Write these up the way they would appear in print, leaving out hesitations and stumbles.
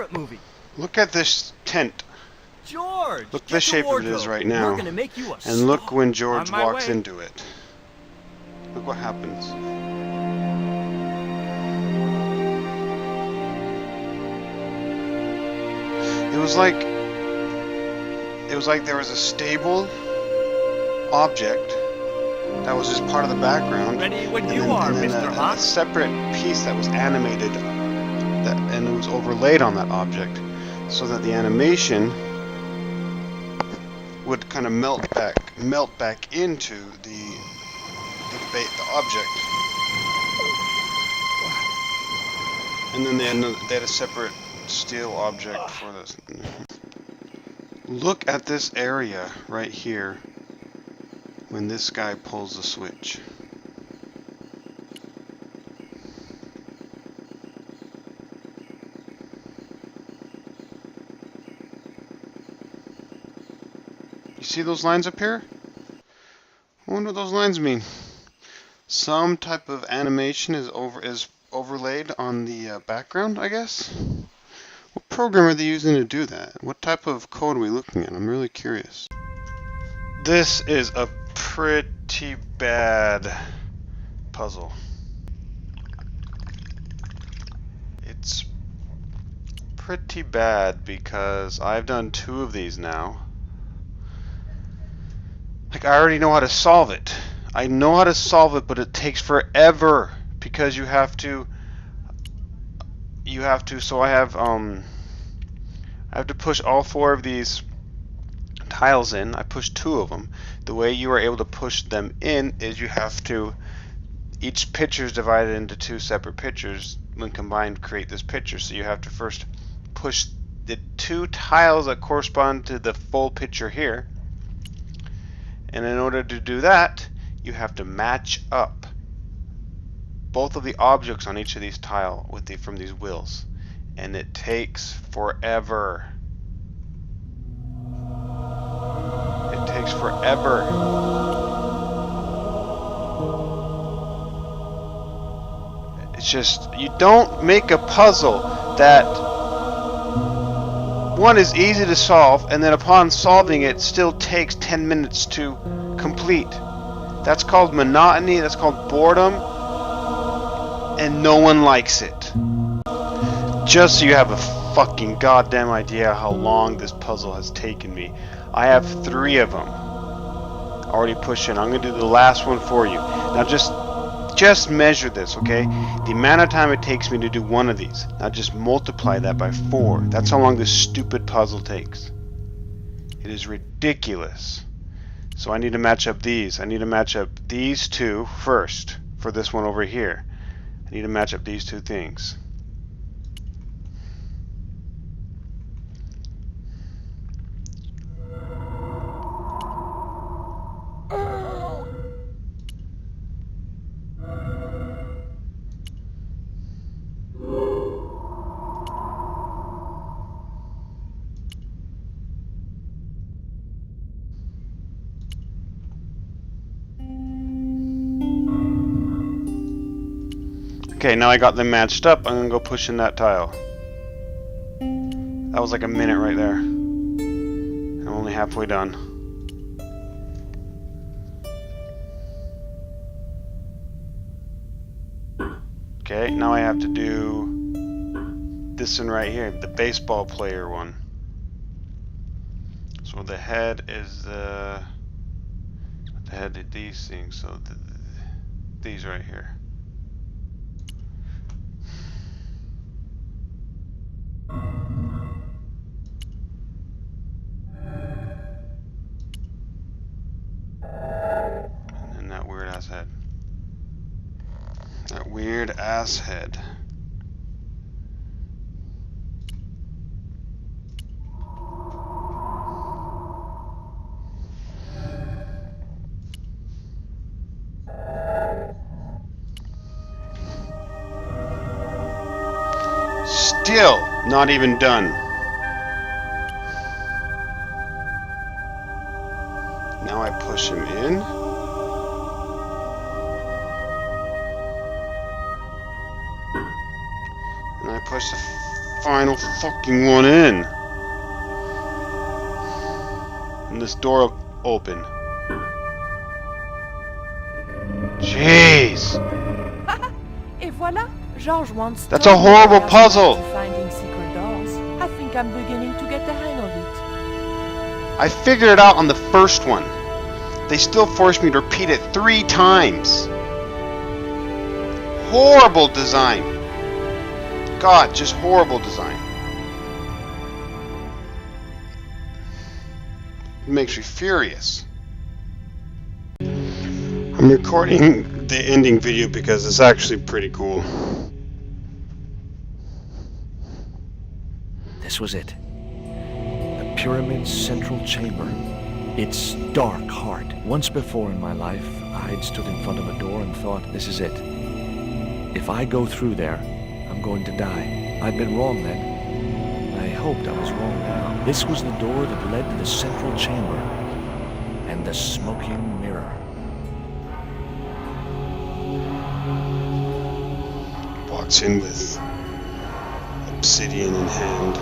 favorite movie. Look at this tent. George, Look the shape of it is right now. We're gonna make you a And look star. when George On my walks way. into it. Look what happens. It was like there was a stable object that was just part of the background. Ready when and you then, are, and then Mr. a Hot. separate piece that was animated and it was overlaid on that object so that the animation would kind of melt back into the object. And then they had a separate steel object for this. Look at this area right here when this guy pulls the switch. You see those lines up here? I wonder what those lines mean. Some type of animation is overlaid on the background, I guess. What program are they using to do that? What type of code are we looking at? I'm really curious. This is a pretty bad puzzle. It's pretty bad because I've done 2 of these now. Like, I already know how to solve it. I know how to solve it, but it takes forever because you have to, so I have to push all 4 of these tiles in. I pushed 2 of them. The way you are able to push them in is you have to, each picture is divided into 2 separate pictures. When combined, create this picture. So you have to first push the 2 tiles that correspond to the full picture here. And in order to do that, you have to match up both of the objects on each of these tiles from these wheels. And it takes forever. It takes forever. It's just, you don't make a puzzle that one is easy to solve, and then upon solving it still takes 10 minutes to complete. That's called monotony, that's called boredom, and no one likes it. Just so you have a fucking goddamn idea how long this puzzle has taken me. I have 3 of them already pushed in. I'm going to do the last one for you. Now just measure this, okay? The amount of time it takes me to do one of these. Now just multiply that by 4. That's how long this stupid puzzle takes. It is ridiculous. So I need to match up these. I need to match up these 2 first for this one over here. I need to match up these 2 things. Okay, now I got them matched up. I'm gonna go push in that tile. That was like a minute right there. I'm only halfway done. Okay, now I have to do this one right here, the baseball player one. So the head is the head of these things, so these right here. And then that weird ass head. That weird ass head. Still not even done. Now I push him in. And I push the final fucking one in. And this door will open. Jeez. Et voilà, George wants. That's a horrible puzzle. Finding secret doors. I think I'm beginning to get the hang of it. I figured it out on the first one. They still forced me to repeat it 3 times. Horrible design. God, just horrible design. It makes me furious. I'm recording the ending video because it's actually pretty cool. This was it. The pyramid's central chamber. Its dark heart. Once before in my life, I'd stood in front of a door and thought, this is it. If I go through there, I'm going to die. I'd been wrong then. I hoped I was wrong now. This was the door that led to the central chamber and the smoking mirror. Walks in with obsidian in hand.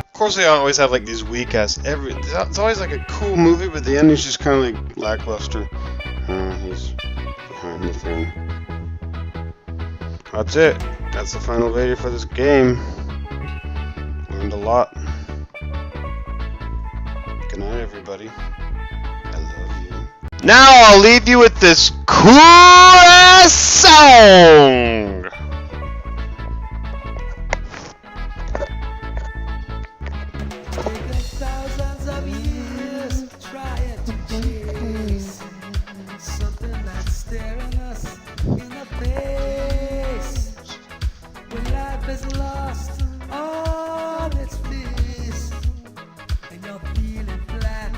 Of course, they always have like these weak ass. It's always like a cool movie, but the ending's just kind of like lackluster. He's behind the thing. That's it. That's the final video for this game. Learned a lot. Good night, everybody. I love you. Now I'll leave you with this cool ass song. Thousands of years trying to chase something that's staring us in the face. When life is lost all its bliss and you're feeling flat,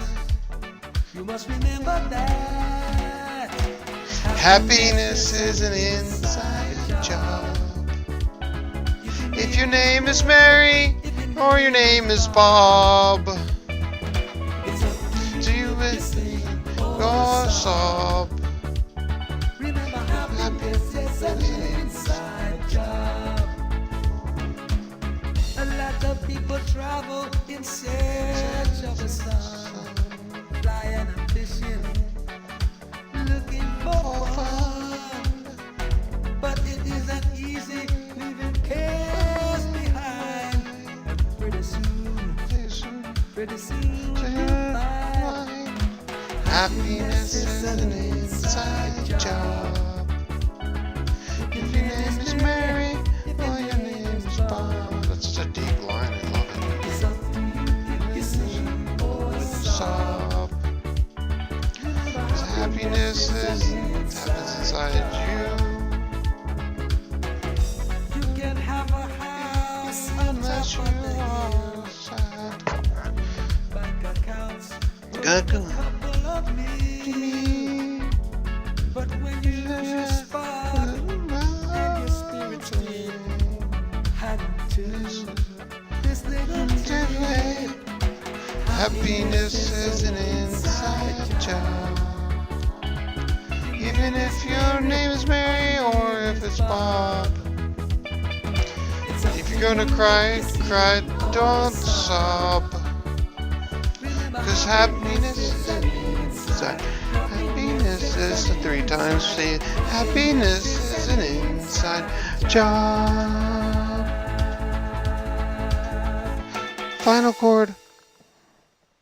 you must remember that Happiness is an inside job. If your name is Mary or your name is Bob, do it or sob. Remember, happiness is an inside job. A lot of people travel in search of the sun, flying and fishing, looking for fun. But it isn't easy leaving cares behind. And pretty soon you'll find Happiness is an inside job. If your name is Mary or your name is Bob. That's such a deep line, I love it. it's up to you. you are sad. bank accounts Good. couple of me. But when you lose your spark and your spirit still hadn't to this little thing. Happiness is an inside job. Even if your name is Mary or if it's Bob. If you're gonna cry, cry, don't sob. 'Cause happiness is an inside. Happiness is 3 times. Say it. Happiness is an inside job. Final chord.